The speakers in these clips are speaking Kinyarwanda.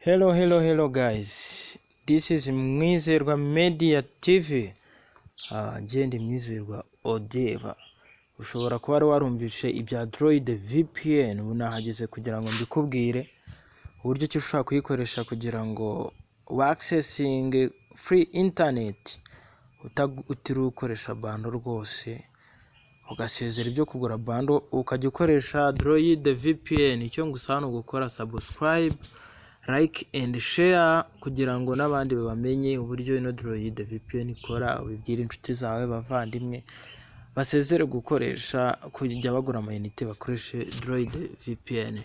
Hello guys, this is Mwizerwa Media TV. Ngende Mwizerwa Odeva. Ushobora kuba warumvishe ibya droid VPN, unahageze kugira ngo mbikubwire uburyo ki ushobora kuyikoresha kugira ngo accessing free internet utiriwe ukoresha bando rwose, ugasezera ibyo kugura bando ukajya ukoresha droid VPN. Icyo ngusaba gukora subscribe, like and share kugira ngo n'abandi babamenye uburyo ino droid VPN ikora, ubibwira inshuti zawe bavandimwe basezere gukoresha kujya bagura amayinite bakoreshe droid VPN.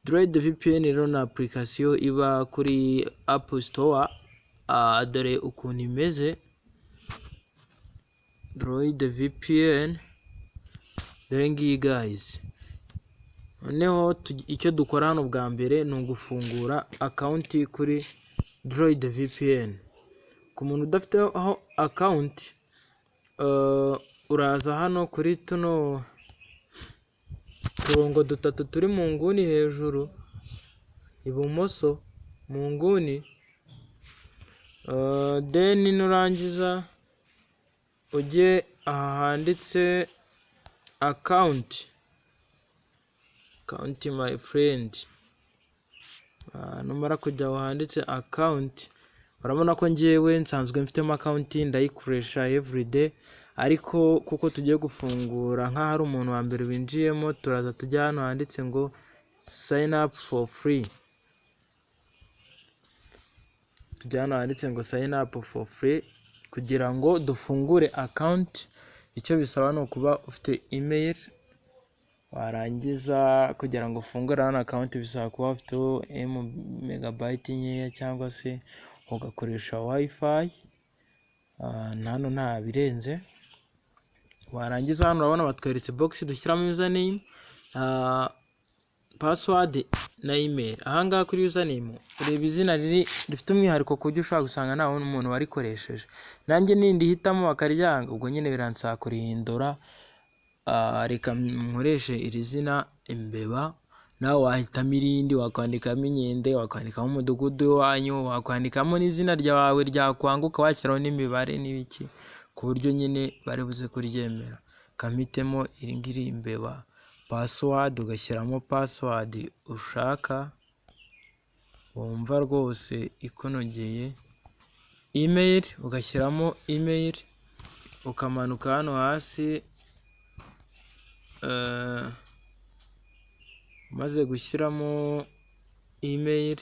Droid VPN rero na application iba kuri Apple Store. Dore ukuntu imeze droid VPN. Dore ngiyi guys, noneho icyo dukora hano bwa mbere ni ugufungura account kuri droid VPN. Ku muntu udafite aho account, uraza hano kuri tuno turongo dutatu turi mu nguni hejuru ibumoso mu nguni, then nurangiza ujye aha handitse account my friend. Numara kujya aho handitse account, urabona ko ngewe nsanzwe mfitemo account ndayikoresha everyday, ariko kuko tugiye gufungura nka hari umuntu wa mbere winjiyemo, turaza tujya hano handitse ngo sign up for free. Tujyana handitse ngo sign up for free kugira ngo dufungure account. Icyo bisaba no kuba ufite email, warangiza kugira ngo ufungure hano account bisaba kuba ufite megabyte nkeya cyangwa se ugakoresha wifi. Hano nta birenze. Warangiza hano urabona batweretse box dushyiramo username, password na email. Ahangaha kuri username ureba izina rifite umwihariko ku buryo ushobora gusanga nta umuntu warikoresheje. Nanjye nindi hitamo bakaryanga, ubwo nyine biransaba kurihindura. Reka nkoreshe iri zina Imbeba. Nawe wahitamo irindi, wakwandikamo Inkende, wakwandikamo umudugudu wanyu, wakwandikamo n'izina ryawe ryakwanguka, washyiraho n'imibare n'ibiki ku buryo nyine bari buze kuryemera. Kamitemo iri ngiri Imbeba. Password ugashyiramo password ushaka wumva rwose ikunogeye. Email ugashyiramo email, ukamanuka hano hasi. Maze gushyiramo email,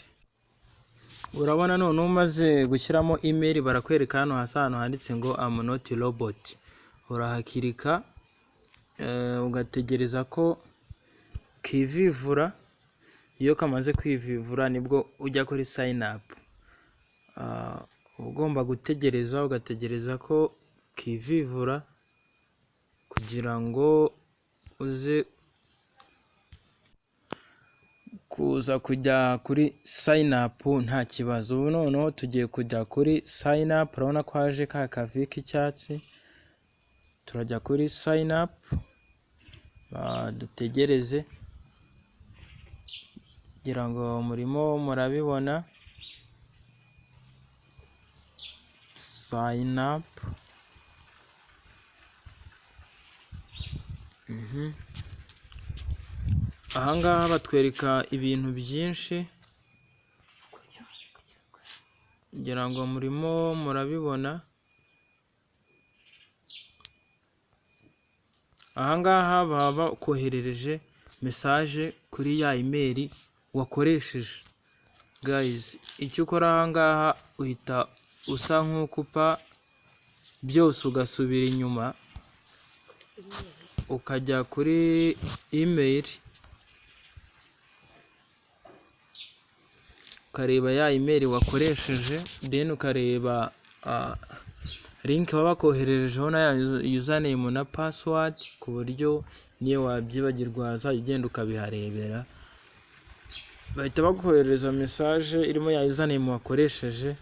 urabona none umaze gushyiramo email barakwereka hano hasi hano handitse ngo I'm not robot. Urahakirika ugategereza ko kivivura. Iyo kamaze kwivivura nibwo ujya kuri sign up. Ugomba gutegereza, ugategereza ko kivivura kugira ngo uze kuza kujya kuri sign up nta kibazo. Ubu noneho tugiye kujya kuri sign up. Urabona ko haje ka kavi k'icyatsi, turajya kuri sign up. Dutegereze kugira ngo murimo murabibona sign up. Ahangaha batwereka ibintu byinshi kugira ngo murimo murabibona. Ahangaha baba koherereje message kuri ya email wakoresheje. Guys, icyo ukora ahangaha uhita usa nk'ukupa byose ugasubira inyuma ukajya kuri email ukareba ya email wakoresheje, then ukareba link baba bakohererejeho na ya username na password, ku buryo niyo wabyibagirwa uzajya ugenda ukabiharebera. Bahita bakoherereza message irimo ya username wakoresheje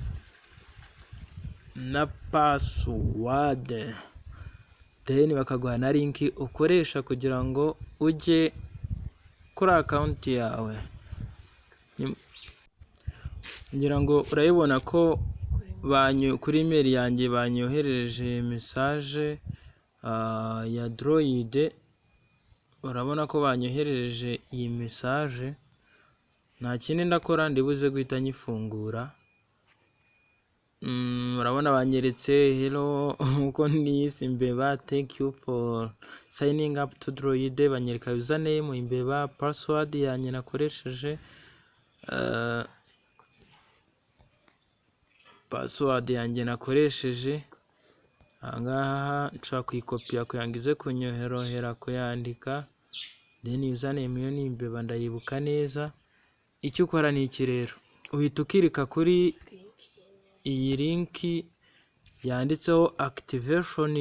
na password, then bakaguha na link ukoresha kugira ngo ujye kuri account yawe. ngira ngo urayibona ko kuri email yanjye banyoherereje message ya droid. Urabona ko banyoherereje iyi message, nta kindi ndakora ndibuze guhita nyifungura. Urabona banyeretse hello uko nisi imbeba, thank you for signing up to droid, banyereka username imbeba, password yanjye nakoresheje, ahangaha nshobora kuyikopira kugira ngo ize kunyorohera kuyandika. Then username yo ni imbeba ndayibuka neza. Icyo ukora ni iki rero, uhita ukirika kuri iyi link yanditseho activation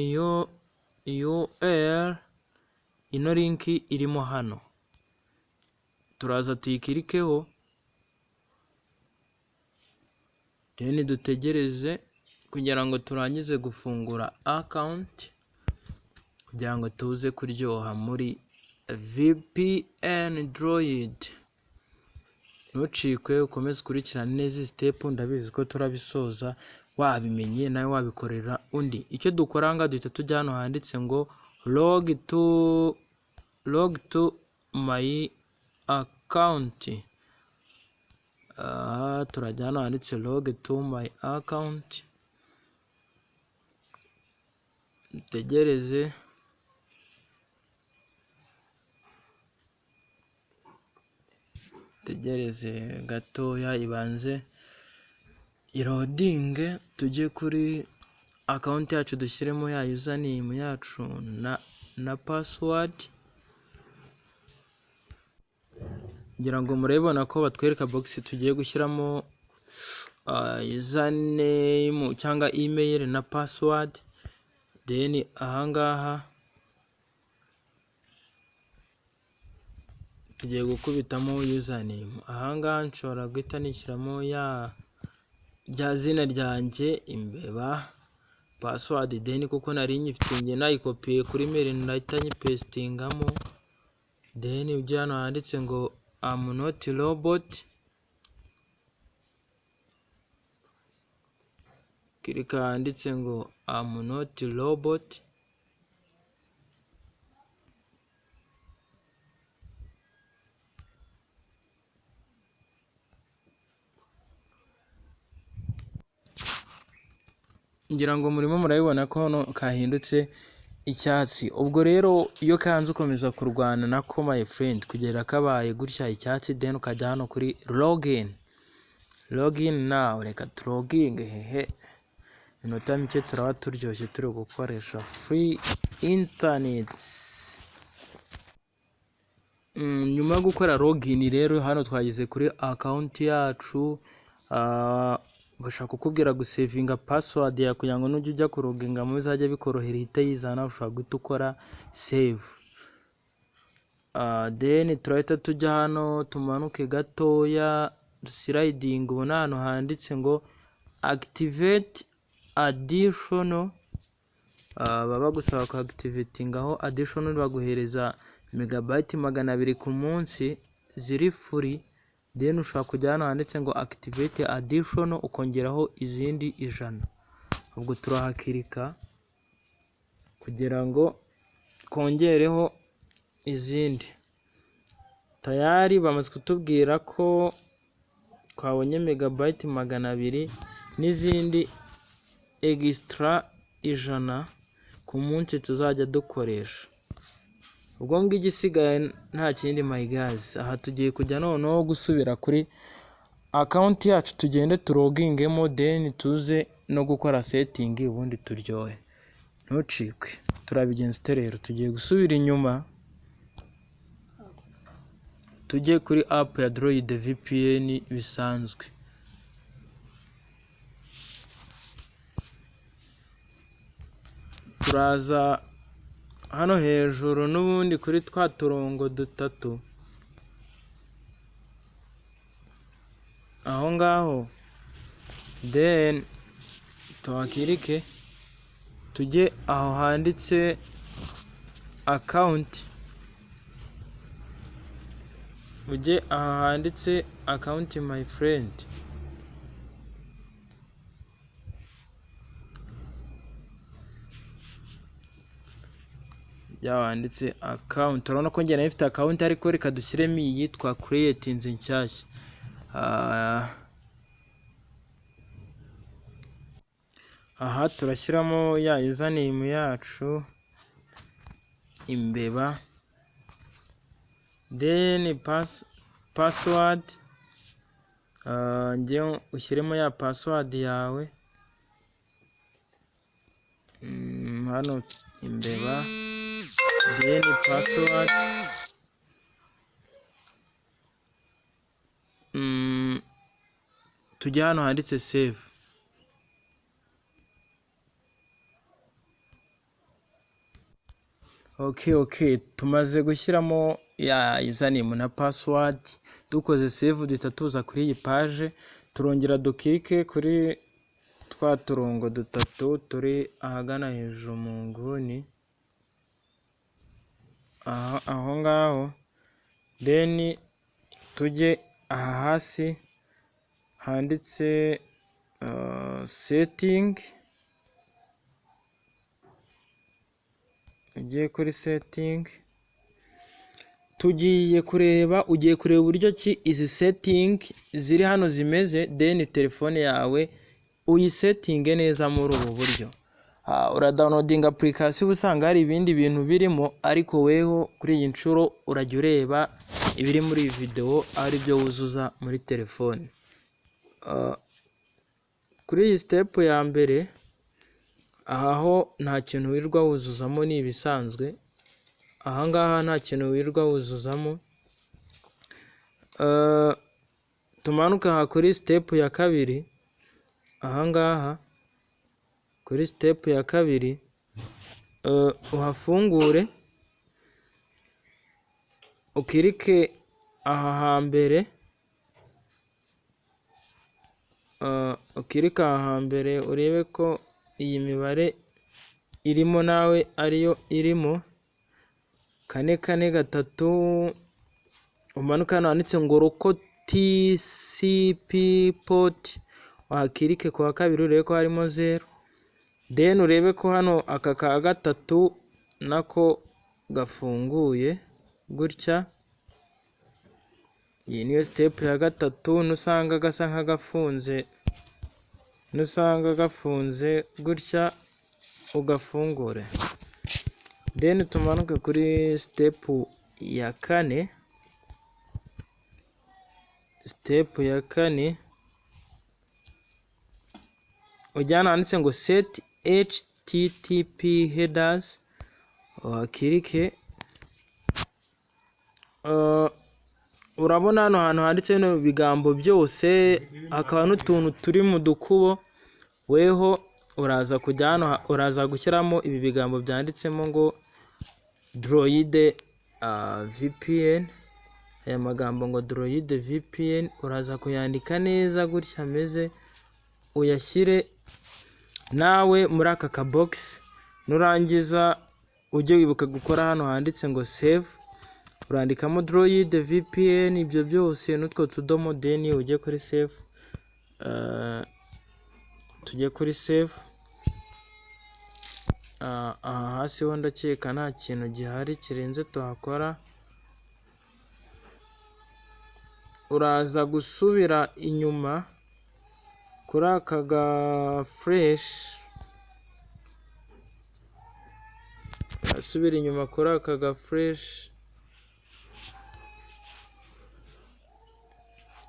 URL. ino link irimo hano turaza tuyikirikeho, then dutegereze kugira ngo turangize gufungura account kugira ngo tuze kuryoha muri VPN droid. Ntucikwe, ukomeze ukurikirane neza izi step, ndabizi ko turabisoza wabimenye nawe wabikorera undi. Icyo dukora nga duhita tujya hano handitse ngo log to my account. Turajya hano handitse log to my account, tegereze gatoya ibanze irodinge, tujye kuri account yacu dushyiremo ya username yacu na password. ngira ngo murabibona ko batwereka box tugiye gushyiramo username cyangwa email na password. Then ahangaha tugiye gukubitamo username. Ahangaha nshobora guhita nishyiramo rya zina ryanjye imbeba, password then kuko nari nyifite nge nayikopiye kuri mail ndahita nyipestingamo. Then ujya hano handitse ngo I'm not robot, kirika handitse ngo I'm not robot. ngira ngo murimo murabibona ko hano kahindutse icyatsi. Ubwo rero iyo kanze ukomeza kurwana nako my friend kugera kabaye gutya icyatsi, then ukajya hano kuri login now. Reka turoginge hehe, inota mike turaba turyoshye turi gukoresha free internet. Nyuma yo gukora login rero hano twageze kuri account yacu. bashaka kukubwira gusevinga password ya kugira ngo nujya ujya kuroginga mu bizajya bikorohera ihita yizana, ushobora guhita ukora save. Then turahita tujya hano tumanuke gatoya sliding, ubona hano handitse ngo activate additional. baba gusaba ku activating aho additional baguhereza megabyte 200 ku munsi ziri free. Then ushobora kujya hano handitse ngo activate additional ukongeraho izindi 100. ubwo turahakirika kugira ngo kongereho izindi. Tayari bamaze kutubwira ko twabonye megabyte 200 n'izindi extra 100 ku munsi tuzajya dukoresha. ubwo igisigaye nta kindi my guys, aha tugiye kujya noneho gusubira kuri account yacu tugende turogingemo, then tuze no gukora setting ubundi turyohe. Ntucikwe, turabigenza rero tugiye gusubira inyuma tujye kuri app ya Droid VPN bisanzwe. Turaza hano hejuru n'ubundi kuri twa turongo dutatu aho ngaho, then tuhakirike tujye aho handitse account, ujye aho handitse account my friend. byawanditse account. Urabona ko njye nayo ifite account ariko reka dushyiremo iyi twa creatinze nshyashya. Aha turashyiramo ya username yacu imbeba, then password. Njye ushyiremo ya password yawe, hano imbeba, then password. Tujya hano handitse save. Okay, tumaze gushyiramo ya username na password, dukoze save duhita tuza kuri iyi page, turongera dukike kuri twa turongo dutatu turi ahagana hejuru mu nguni aho ngaho, then tujye aha hasi handitse setting. Ugiye kuri setting, ugiye kureba uburyo ki izi setting ziri hano zimeze, then telefone yawe uyisettinge neza muri ubu buryo. Uradownloading application usanga hari ibindi bintu birimo, ariko weho kuri iyi nshuro urajya ureba ibiri muri iyi video ari byo wuzuza muri telefone. Kuri iyi step ya mbere aho nta kintu wirirwa wuzuzamo, ni ibisanzwe. Ahangaha nta kintu wirirwa wuzuzamo. Tumanuka aha kuri step ya kabiri. Ahangaha kuri step ya kabiri uhafungure, ukirike aha hambere, ukirika aha hambere urebe ko iyi mibare irimo nawe ariyo irimo, 443. Umanuka hano handitse ngo local TCP port, wakirike kwa kabiri urebe ko harimo 0, then urebe ko hano aka ka gatatu nako gafunguye gutya. Iyi niyo step ya gatatu. Nusanga gasa nk'agafunze, nusanga gafunze gutya ugafungure, then tumanuke kuri step ya kane. Step ya kane ujyana handitse ngo set http headers, wakirike. Urabona hano hantu handitse bino bigambo byose, hakaba n'utuntu turi mu dukubo. Weho uraza kujya hano, uraza gushyiramo ibi bigambo byanditsemo ngo droid VPN. Aya magambo ngo droid VPN uraza kuyandika neza gutya ameze, uyashyire nawe muri aka ka box. Nurangiza ujye wibuka gukora hano handitse ngo save, urandikamo droid VPN, ibyo byose n'utwo tudomo, then ujye kuri save. Tujye kuri save. Aha hasi ho ndakeka nta kintu gihari kirenze tuhakora. Uraza gusubira inyuma kuri aka ga fresh, urasubira inyuma kuri aka ga fresh,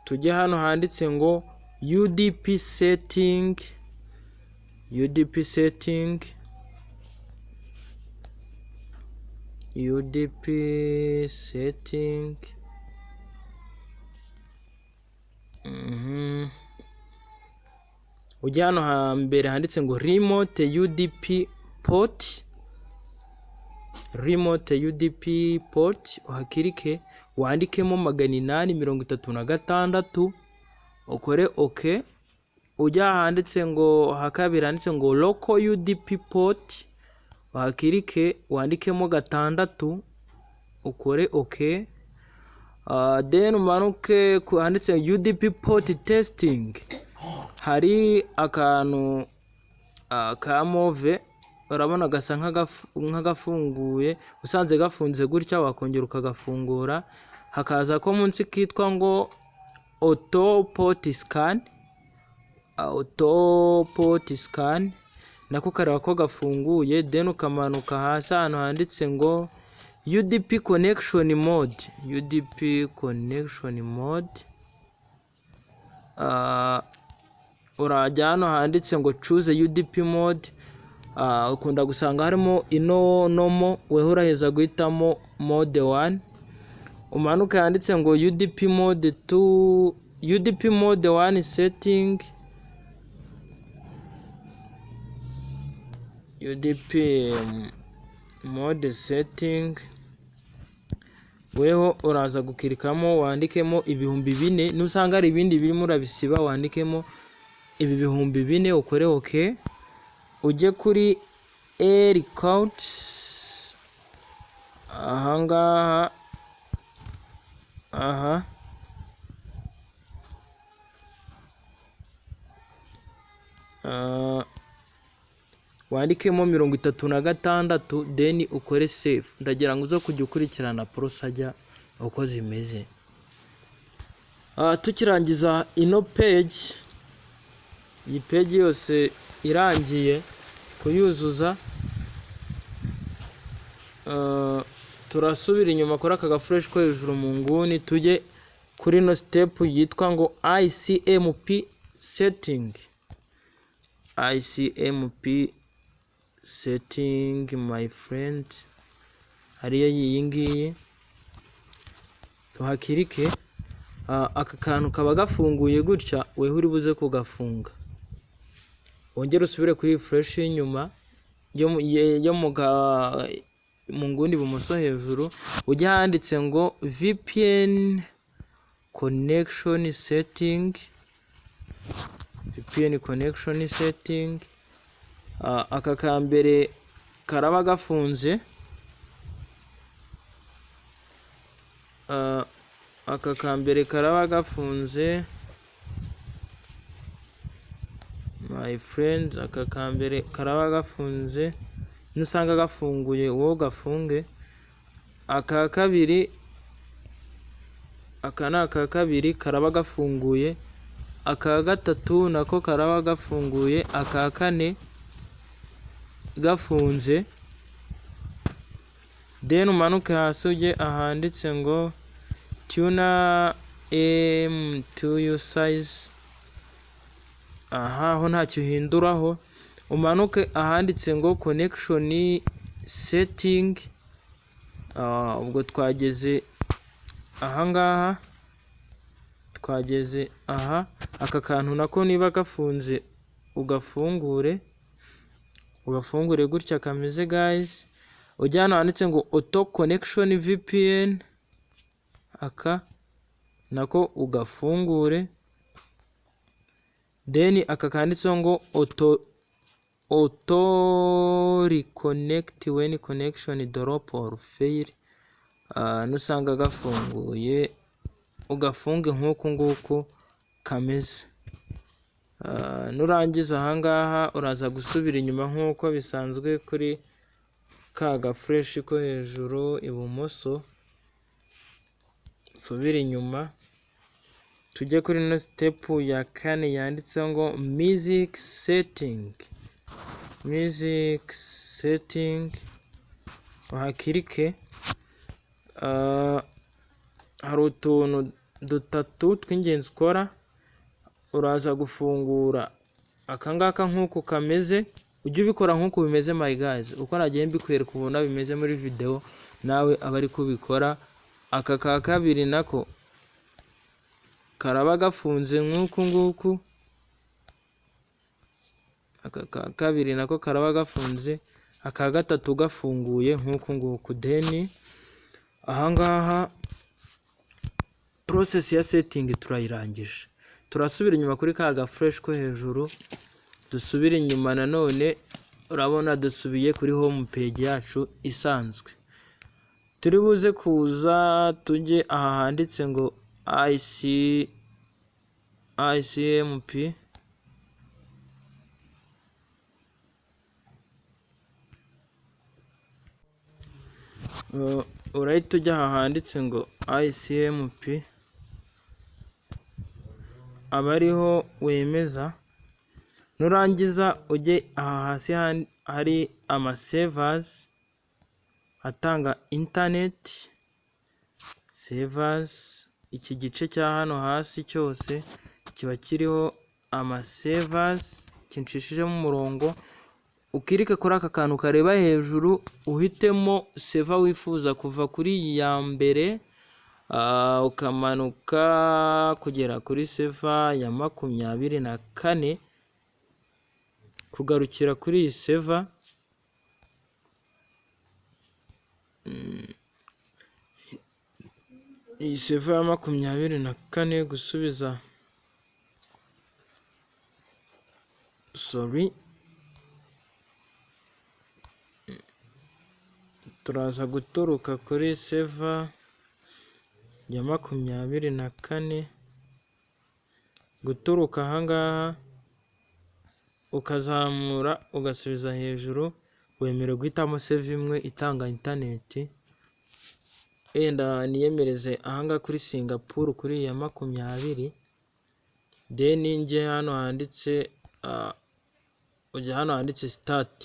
tujye hano handitse ngo UDP setting, UDP setting, UDP setting. Ujya hano hambere handitse ngo remote UDP port, remote UDP port, uhakirike wandikemo 836, ukore OK. Ujya handitse ngo hakabiri handitse ngo local UDP port, uhakirike wandikemo 6, ukore OK. Then umanuke handitse UDP port testing, hari akantu ka move, urabona gasa nk'agafunguye, usanze gafunze gutya wakongera ukagafungura, hakaza ko munsi kitwa ngo auto port scan, nako kareba ko gafunguye. Then ukamanuka hasi ahantu handitse ngo UDP connection mode, urajya hano handitse ngo choose UDP mode. Ukunda gusanga harimo ino nomo, weho uraheza guhitamo mode 1, umanuka handitse ngo UDP mode 2, UDP mode 1 setting, UDP mode setting, weho uraza gukirikamo wandikemo 4000, nusanga ari ibindi birimo urabisiba wandikemo 4000, ukore OK. Ujye kuri record ahangaha, wandikemo 36, then ukore save. Ndagira ngo uzo kujya ukurikirana procedure uko zimeze. Tukirangiza ino page, iyi page yose irangiye kuyuzuza, turasubira inyuma kuri aka gafresh ko hejuru mu nguni, tujye kuri no step yitwa ngo ICMP setting. ICMP setting my friend, hariyo iyi ngiyi, tuhakirike. Aka kantu kaba gafunguye gutya, weho uri buze kugafunga, wongere usubire kuri refresh y'inyuma yo mu nguni ibumoso hejuru, ujye handitse ngo VPN connection setting, VPN connection setting. Aka kambere karaba gafunze, aka kambere karaba gafunze my friends, aka kambere karaba gafunze, nusanga gafunguye wowe gafunge. Aka kabiri, aka naka kabiri karaba gafunguye, aka gatatu nako karaba gafunguye, aka kane gafunze. Then umanuke hasi ujye ahanditse ngo tuner M2 size, ho ntacyo uhinduraho. Umanuke ahanditse ngo connection setting, ubwo twageze ahangaha, twageze aha. Aka kantu nako niba gafunze ugafungure gutya kameze guys. Ujya hano handitse ngo auto connection VPN, aka nako ugafungure. Then aka kanditseho ngo auto reconnect when connection drop or fail, nusanga gafunguye ugafunge nk'uko nguko kameze. Nurangiza ahangaha uraza gusubira inyuma nk'uko bisanzwe kuri ka gafresh ko hejuru ibumoso, subira inyuma tujye kuri no step ya kane yanditseho ngo music setting, uhakirike. Hari utuntu dutatu tw'ingenzi ukora, uraza gufungura akangaka nk'uko kameze, ujye ubikora nk'uko bimeze my guys, uko nagiye mbikwereka ubona bimeze muri video, nawe aba ari kubikora. Aka ka kabiri nako karaba gafunze nk'uku nguku, aka ka kabiri nako karaba gafunze, aka gatatu gafunguye nk'uku nguku. Then ahangaha process ya setting turayirangije, turasubira inyuma kuri ka gafresh ko hejuru, dusubire inyuma nanone. Urabona dusubiye kuri home page yacu isanzwe. Turi buze kuza tujye aha handitse ngo ICMP, urahita ujya aha handitse ngo ICMP, aba ariho wemeza, nurangiza ujye aha hasi hari amasevers atanga internet servers. Iki gice cya hano hasi cyose kiba kiriho amasevers, kinshishijemo umurongo, ukirike kuri aka kantu kareba hejuru, uhitemo server wifuza kuva kuri iyi ya mbere ukamanuka kugera kuri server ya 24, kugarukira kuri iyi server. Iyi server ya 24 gusubiza turaza guturuka kuri server ya 24, guturuka ahangaha ukazamura ugasubiza hejuru, wemerewe guhitamo server imwe itanga internet. Enda niyemereze ahangaha kuri Singapore kuri ya 20, then nje hano handitse ujya hano handitse start,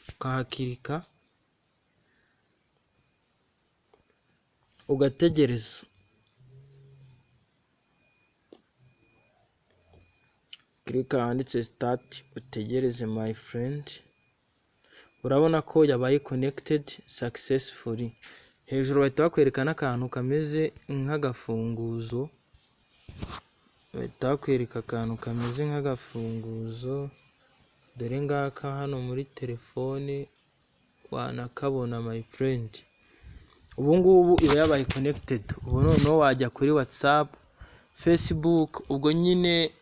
ukahakirika ugategereza. Klika handitse start utegereze my friend. Urabona ko yabaye connected successfully. Hejuru bahita bakwereka n'akantu kameze nk'agafunguzo, bahita bakwereka akantu kameze nk'agafunguzo, dore ngaka hano muri telefone wanakabona my friend. Ubu ngubu iba yabaye connected. Ubu noneho wajya kuri WhatsApp, Facebook, ubwo nyine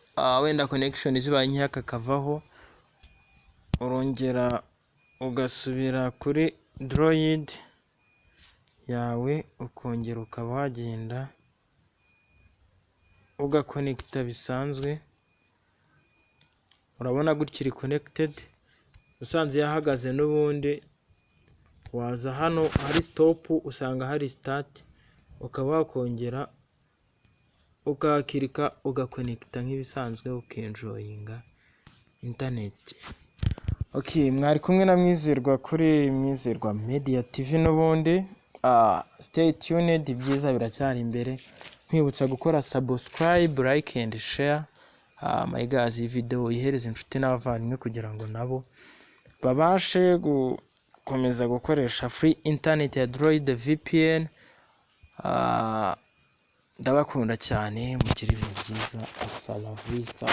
wenda connection zibaye nkeya kakavaho, urongera ugasubira kuri droid yawe, ukongera ukaba wagenda ugakonekita bisanzwe. Urabona gutya iri connected. Usanze yahagaze n'ubundi waza hano hari stop, usanga hari start, ukaba wakongera ukakirika ugakonekita nk'ibisanzwe, ukenjoyinga internet. Okay, mwari kumwe na Mwizerwa kuri Mwizerwa Media TV n'ubundi. Stay tuned, ibyiza biracyari imbere. Nkwibutsa gukora subscribe, like and share. My guys, iyi video ihereza inshuti n'abavandimwe kugira ngo nabo babashe gukomeza gukoresha free internet ya Droid VPN. Ndabakunda cyane, mugire ibintu byiza. Assalamu alaikum.